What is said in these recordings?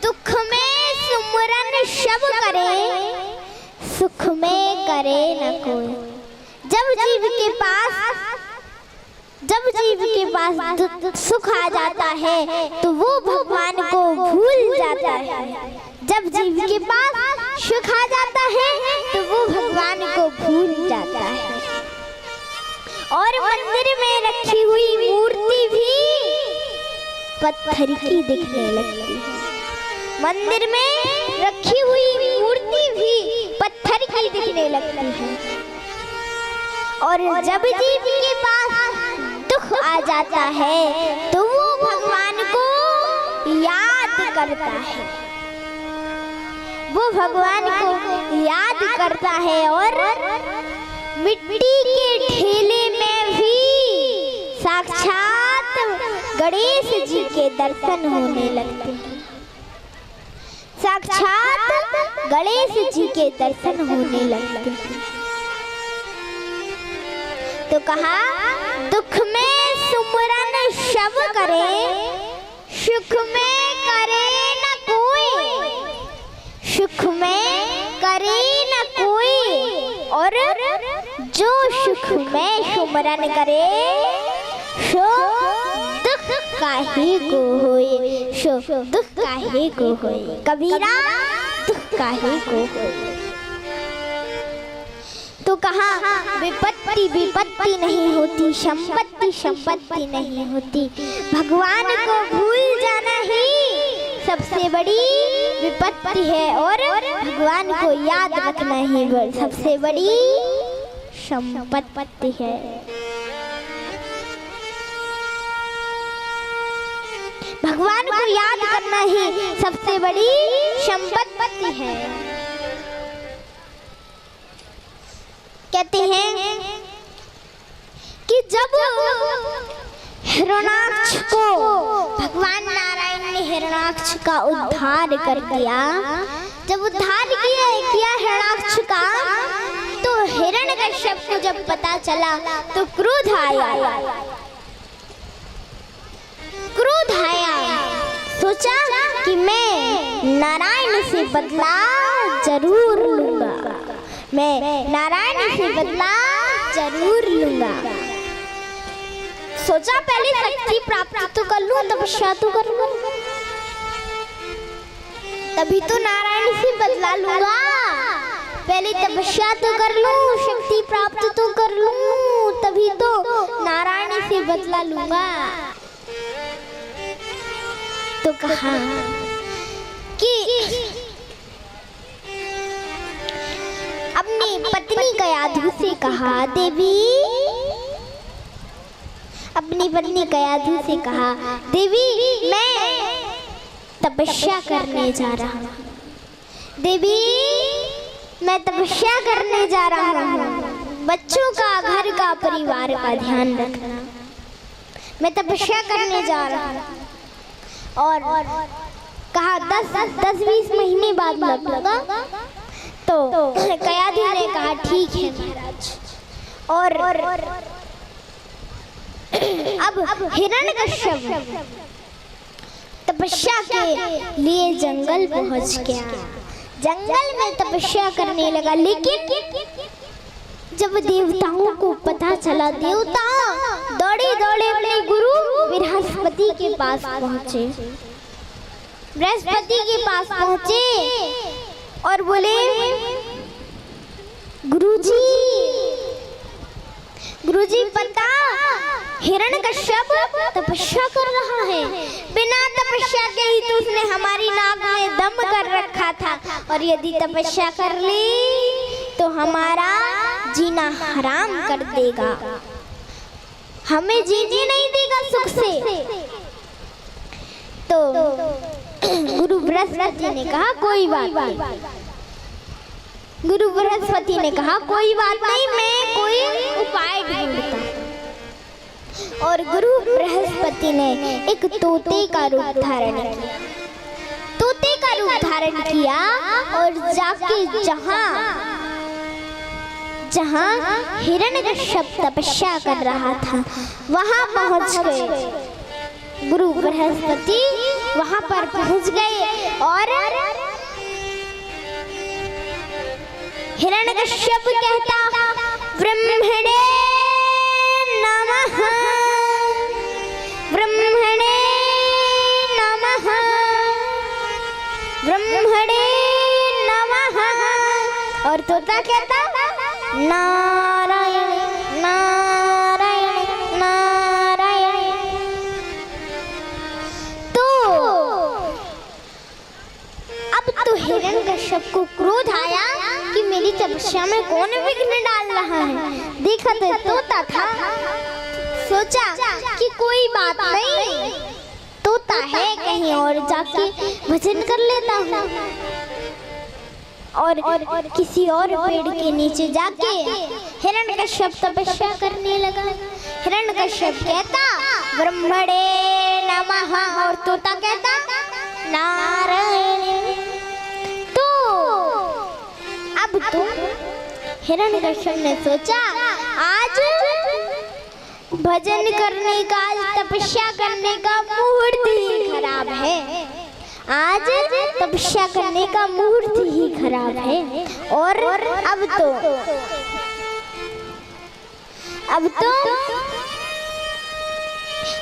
दुख में सुमरन सब करे, सुख में करे न कोई। जब जीव के पास सुख आ जाता है तो वो भगवान को भूल जाता है। जब जीव के पास सुख आ जाता है तो वो भगवान को भूल जाता है। और मंदिर में रखी हुई मूर्ति भी पत्थर की दिखने लगती है। मंदिर में रखी हुई मूर्ति भी पत्थर की दिखने लगती है। और जब जीव के पास दुख आ जाता है तो वो भगवान को याद करता है, वो भगवान को याद करता है। और मिट्टी के ढेले में भी साक्षात गणेश जी के दर्शन होने लगते हैं। साक्षात गणेश जी के दर्शन होने लगते हैं। तो कहा दुख में सुमरन सब करे, सुख में करे न कोई, सुख में करे न कोई। और जो सुख में सुमरन करे सो दुख काहे को होए, सो दुख काहे को होए। कबीरा दुख काहे को होए। तो कहा विपत्ति विपत्ति नहीं होती, संपत्ति संपत्ति नहीं होती। भगवान को भूल जाना ही सबसे बड़ी विपत्ति है और भगवान को याद रखना ही सबसे बड़ी संपत्ति है। भगवान को याद करना ही सबसे बड़ी संपत्ति है। कहते हैं कि जब हिरण्याक्ष को भगवान नारायण ने हिरण्याक्ष का उद्धार कर दिया, जब उद्धार किया हिरण्याक्ष का, तो हिरण्यकश्यप को जब पता चला तो क्रोध आया। क्रोध आया, सोचा कि मैं नारायण से बदला जरूर लूंगा, मैं नारायण से बदला जरूर लूंगा। सोचा पहले शक्ति प्राप्त तो कर लूं, तपस्या तो कर लूं, तभी तो नारायण से बदला लूंगा। पहले तपस्या तो कर लूं, शक्ति प्राप्त तो कर लूं, तभी तो नारायण से बदला लूंगा। तो कहा कि अपनी पत्नी कयाधु से कहा, देवी, अपनी पत्नी कयाधु से कहा, देवी मैं तपस्या करने जा रहा हूँ, देवी मैं तपस्या करने जा रहा हूँ, बच्चों का, घर का, परिवार का ध्यान रखना, मैं तपस्या करने जा रहा हूँ। और कहा 10-20 महीने बाद लौटूंगा। तो कयाधु ने कहा ठीक है महाराज। और अब हिरण्यकश्यप तपस्या के लिए जंगल पहुंच गया, जंगल में तपस्या करने लगा। लेकिन जब देवताओं को पता चला, देवता दौड़े दौड़े अपने गुरु बृहस्पति के पास पहुंचे, बृहस्पति के पास पहुंचे और बोले, गुरुजी पता हिरण्यकश्यप तपस्या कर रहा है, बिना तपस्या के ही तो उसने हमारी नाक में दम कर रखा था, और यदि तपस्या कर ली तो हमारा जीना हराम कर देगा, हमें जीने नहीं देगा सुख से। तो गुरु बृहस्पति ने कहा कोई बात नहीं, गुरु बृहस्पति ने कहा कोई बात नहीं, मैं कोई उपाय ढूंढता। और गुरु बृहस्पति ने एक तोते का रूप धारण किया, तोते का रूप धारण किया और जाके जहां हिरण्यकश्यप तपस्या कर रहा था वहां पहुंच गए। गुरु बृहस्पति वहां पर पहुंच गए और हिरण्यकश्यप कहता ब्रह्मणे नमः, ब्रह्मणे नमः, ब्रह्मणे नमः। और तोता कहता नारायण नारायण नारायण। तो अब तो हिरण्यकश्यप को क्रोध आया कि मेरी तपस्या में कौन विघ्न डाल रहा है। देखा तो तोता था, सोचा कि कोई बात नहीं, तोता है, कहीं और जाके भजन कर लेता हूँ। और किसी और पेड़ के नीचे जाके हिरण्यकश्यप तपस्या करने लगा। हिरण्यकश्यप कहता ब्रह्मणे नमः और तोता कहता नारायण। तो अब तो हिरण्यकश्यप ने सोचा आज भजन करने का, तपस्या करने का मुहूर्त ही खराब है, आज तपस्या करने का मुहूर्त ही खराब है। और अब तो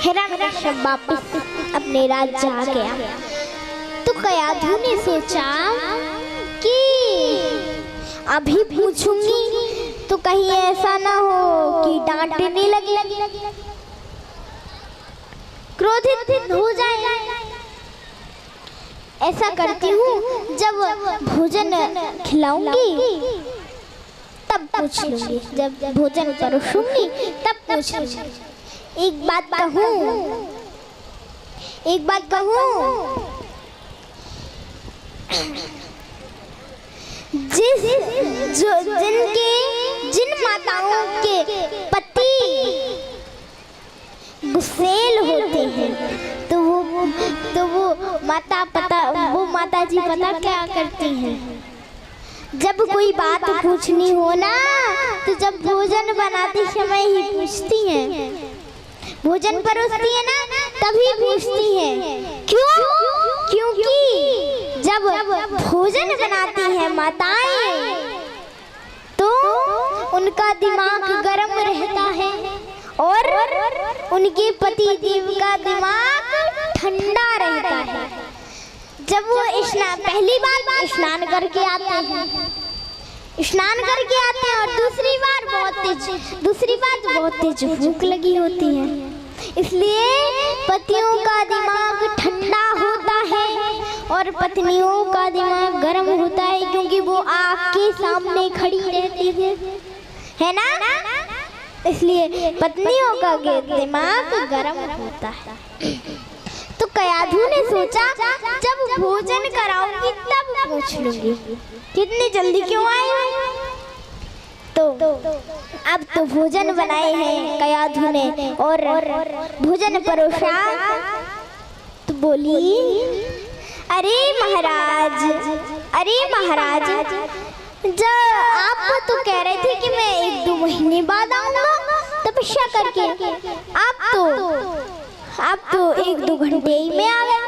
हिरण्यकश्यप वापस अपने राज्य आ गया। तो कयाधु ने सोचा कि अभी पूछूंगी तो कहीं ऐसा ना हो कि डांटने लगे, क्रोधित हो जाए। ऐसा करती हूँ जब भोजन खिलाऊंगी तब पूछ लूंगी, जब भोजन परोसूंगी तब पूछ लूंगी। एक बात कहूँ, जिन माताओं के पति गुस्सेल होते हैं तो वो माता जी पता क्या करती हैं, जब कोई बात पूछनी हो ना तो जब भोजन बनाते समय ही पूछती हैं, भोजन परोसती है ना तभी पूछती हैं। क्यों? क्योंकि जब भोजन बनाती हैं माताएं तो उनका दिमाग गर्म रहता है और उनके पति देव का दिमाग ठंडा रहता है। जब वो पहली बार स्नान करके आते हैं और दूसरी बार बहुत तेज भूख लगी होती है, इसलिए पतियों का दिमाग ठंडा होता है और पत्नियों का दिमाग गर्म होता है, क्योंकि वो आपके सामने खड़ी रहती है ना, इसलिए पत्नियों का दिमाग गर्म होता है। तो कयाधु ने सोचा जब भोजन कराऊंगी तब पूछ लूंगी, कितनी जल्दी क्यों आए। तो अब तो भोजन बनाए हैं कयाधु ने और भोजन परोसा। तो बोली अरे महाराज, जब आप तो कह रहे थे कि मैं 1-2 महीने बाद आऊंगा तपस्या करके, आप तो 1-2 घंटे ही में आ गए,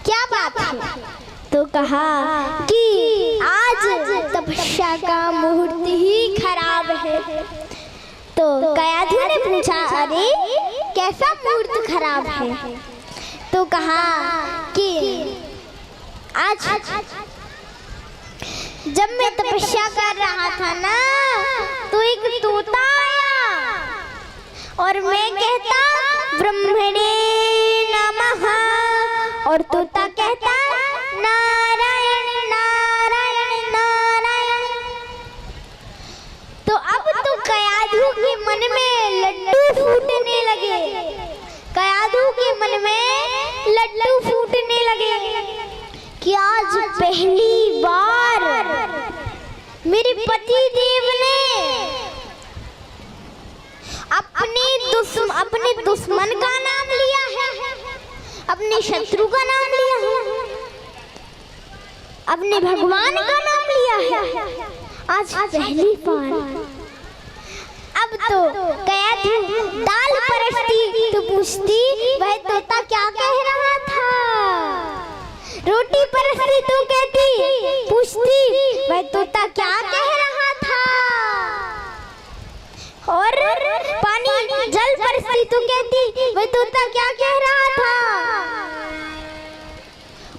क्या बात है। तो कहा कि आज तपस्या का मुहूर्त ही खराब है। तो कयाधु ने पूछा अरे कैसा मुहूर्त खराब है। तो कहा कि आज जब मैं तपस्या कर रहा था ना तो एक तोता आया और मैं कहता ब्रह्मणे नमः और तोता कहता नारायण नारायण नारायण। तो अब तो कयाधु के मन में लड्डू फूटने लगे, कयाधु के मन में लड्डू फूटने लगे कि आज पहली बार मेरे पति देव ने अपने दुश्मन का नाम लिया है, अपने शत्रु का नाम लिया है, अपने भगवान का नाम लिया है, आज पहली बार। अब तो कयाधु दाल परसती तो पूछती वह तोता क्या कह रहा तू कहती, पूछती वह तोता क्या कह रहा था। और पानी जल परसती तू कहती वह तोता क्या कह रहा था।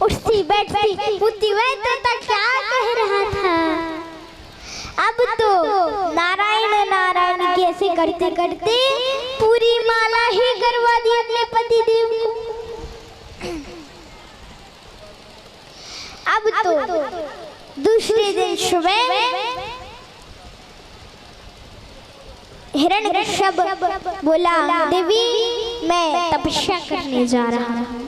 उठती बैठती पूछती वह तोता क्या कह रहा था। अब तो नारायण नारायण कैसे करते करते पूरी माला ही करवा दी अपने पति देव को। अब तो दूसरे दिन सुबह हिरण्यकश्यप बोला, देवी मैं तपस्या करने जा रहा हूँ,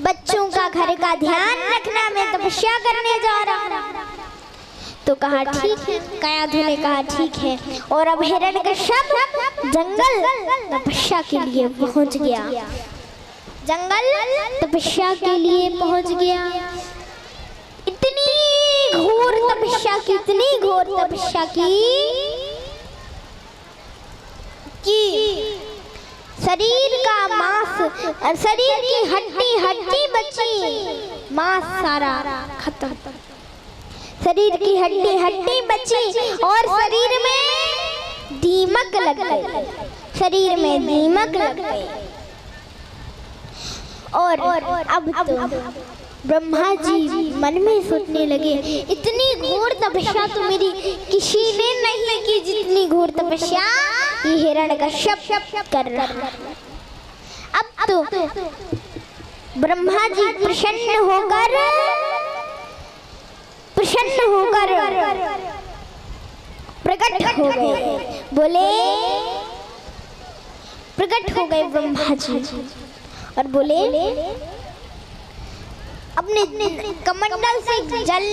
बच्चों का घर का ध्यान रखना, मैं तपस्या करने जा रहा हूँ। तो कहा ठीक है, कयाधु ने कहा ठीक है। और अब हिरण्यकश्यप जंगल तपस्या के लिए पहुंच गया, जंगल तपस्या के लिए पहुंच गया। इतनी घोर तपस्या की, इतनी घोर तपस्या की कि शरीर का मांस, शरीर की हड्डी हड्डी बची, मांस सारा खत्म, शरीर की हड्डी हड्डी बची और शरीर में दीमक लग गई, शरीर में दीमक लग गई। और अब तो ब्रह्मा जी मन में सोचने लगे, इतनी घोर तपस्या तो मेरी किसी ने नहीं की जितनी घोर तपस्या ये हिरण्यकश्यप कर रहा है। अब तो ब्रह्मा जी प्रसन्न होकर प्रकट हो गए, बोले, प्रकट हो गए ब्रह्मा जी और बोले, अपने कमंडल से जल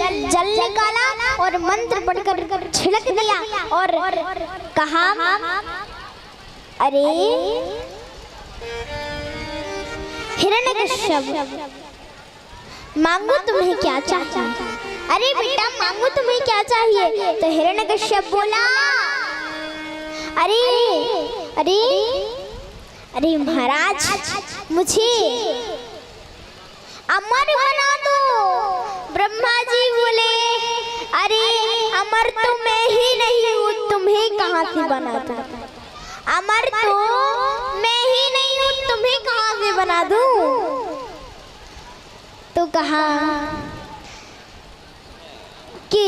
निकाला और मंत्र पढ़कर छिड़क दिया और कहा, अरे हिरण्यकश्यप मांगो तुम्हें क्या चाहिए। अरे बेटा मांगो तुम्हें क्या चाहिए। तो हिरण्यकश्यप बोला, अरे अरे अरे महाराज मुझे अमर बना दो। ब्रह्मा जी बोले, अरे अमर तो मैं ही नहीं हूँ, तुम्हें कहाँ से बना दूँ। अमर तो मैं ही नहीं हूँ, तुम्हें कहाँ से बना दूँ। तो कहा कि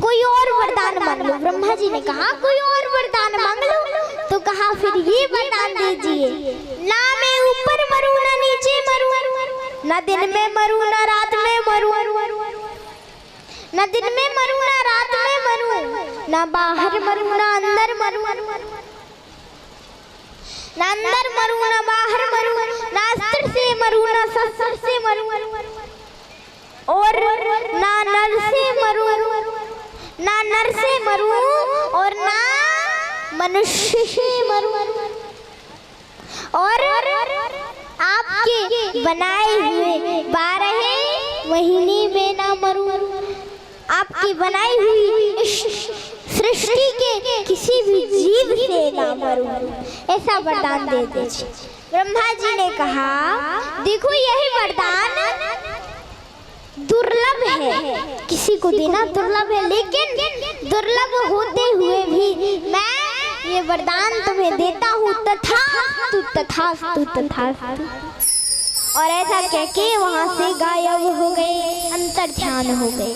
कोई और वरदान मांग लो। ब्रह्मा जी ने कहा कोई और वरदान मांग लो। तो कहा फिर ये वरदान दीजिए, ना मैं ऊपर मरूं ना नीचे मरूं, ना दिन में मरूं ना रात में मरूं, ना दिन में मरूं ना रात में मरूं, ना बाहर मरूं ना अंदर मरूं, ना अंदर मरूं ना बाहर मरूं, ना अस्त्र से मरूं ना शस्त्र से मरूं, और ना नर से मरूं, ना नर से मरूं और ना मनुष्य से मरूं, और आपके बनाए हुए 12 महीने में ना मरूं, आपकी बनाई हुई सृष्टि के किसी भी जीव से ना मरूं, ऐसा वरदान दे दीजिए। ब्रह्मा जी ने कहा देखो यही वरदान दुर्लभ है, किसी को देना दुर्लभ है, लेकिन दुर्लभ होते हुए भी मैं ये वरदान तुम्हें देता हूँ, तथास्तु तथास्तु तथास्तु। और ऐसा कहके वहां से गायब हो गए, अंतर ध्यान हो गए।